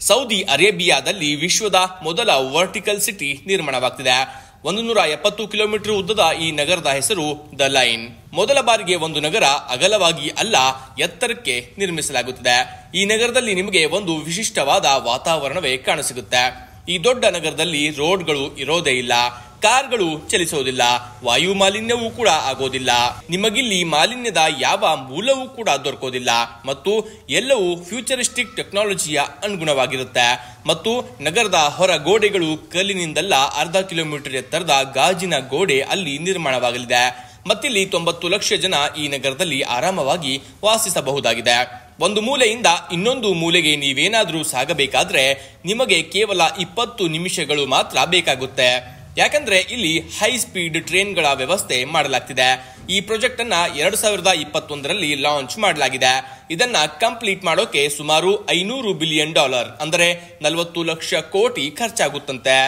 Saudi ಅರೇಬಿಯಾದಲ್ಲಿ ವಿಶ್ವದ ಮೊದಲ ವರ್ಟಿಕಲ್ ಸಿಟಿ ನಿರ್ಮಾಣವಾಗ್ತಿದೆ. 170 ಕಿಲೋಮೀಟರ್ ಉದ್ದದ ಈ ನಗರದ ಹೆಸರು ದ ಲೈನ್. ಮೊದಲ ಬಾರಿಗೆ ಒಂದು ನಗರ ಅಗಲವಾಗಿ ಅಲ್ಲ, ಎತ್ತರಕ್ಕೆ ನಿರ್ಮಿಸಲಾಗುತ್ತಿದೆ. ಈ ನಗರದಲ್ಲಿ ನಿಮಗೆ ಒಂದು ವಿಶಿಷ್ಟವಾದ ವಾತಾವರಣವೇ ಕಾಣಸಿಗುತ್ತೆ. ಈ ದೊಡ್ಡ ನಗರದಲ್ಲಿ ರೋಡ್ಗಳು ಇರೋದೇ ಇಲ್ಲ, ಕಾರ್ಗಳು ಚಲಿಸೋದಿಲ್ಲ, ವಾಯು ಮಾಲಿನ್ಯವೂ ಕೂಡ ಆಗೋದಿಲ್ಲ. ನಿಮಗಿಲ್ಲಿ ಮಾಲಿನ್ಯದ ಯಾವ ಮೂಲವೂ ಕೂಡ ದೊರಕೋದಿಲ್ಲ ಮತ್ತು ಎಲ್ಲವೂ ಫ್ಯೂಚರಿಸ್ಟಿಕ್ ಟೆಕ್ನಾಲಜಿಯ ಅನುಗುಣವಾಗಿರುತ್ತೆ. ಮತ್ತು ನಗರದ ಹೊರ ಗೋಡೆಗಳು ಕಲ್ಲಿನಿಂದಲ್ಲ, ಅರ್ಧ ಕಿಲೋಮೀಟರ್ ಎತ್ತರದ ಗಾಜಿನ ಗೋಡೆ ಅಲ್ಲಿ ನಿರ್ಮಾಣವಾಗಲಿದೆ. ಮತ್ತಿಲ್ಲಿ 90 ಲಕ್ಷ ಜನ ಈ ನಗರದಲ್ಲಿ ಆರಾಮವಾಗಿ ವಾಸಿಸಬಹುದಾಗಿದೆ. ಒಂದು ಮೂಲೆಯಿಂದ ಇನ್ನೊಂದು ಮೂಲೆಗೆ ನೀವೇನಾದ್ರೂ ಸಾಗಬೇಕಾದ್ರೆ ನಿಮಗೆ ಕೇವಲ 20 ನಿಮಿಷಗಳು ಮಾತ್ರ ಬೇಕಾಗುತ್ತೆ. ಯಾಕಂದ್ರೆ ಇಲ್ಲಿ ಹೈ ಸ್ಪೀಡ್ ಟ್ರೈನ್ಗಳ ವ್ಯವಸ್ಥೆ ಮಾಡಲಾಗ್ತಿದೆ. ಈ ಪ್ರಾಜೆಕ್ಟ್ ಅನ್ನ 2021ರಲ್ಲಿ ಲಾಂಚ್ ಮಾಡಲಾಗಿದೆ. ಇದನ್ನ ಕಂಪ್ಲೀಟ್ ಮಾಡೋಕೆ ಸುಮಾರು $500 ಬಿಲಿಯನ್ ಅಂದರೆ 40 ಲಕ್ಷ ಕೋಟಿ ಖರ್ಚಾಗುತ್ತಂತೆ.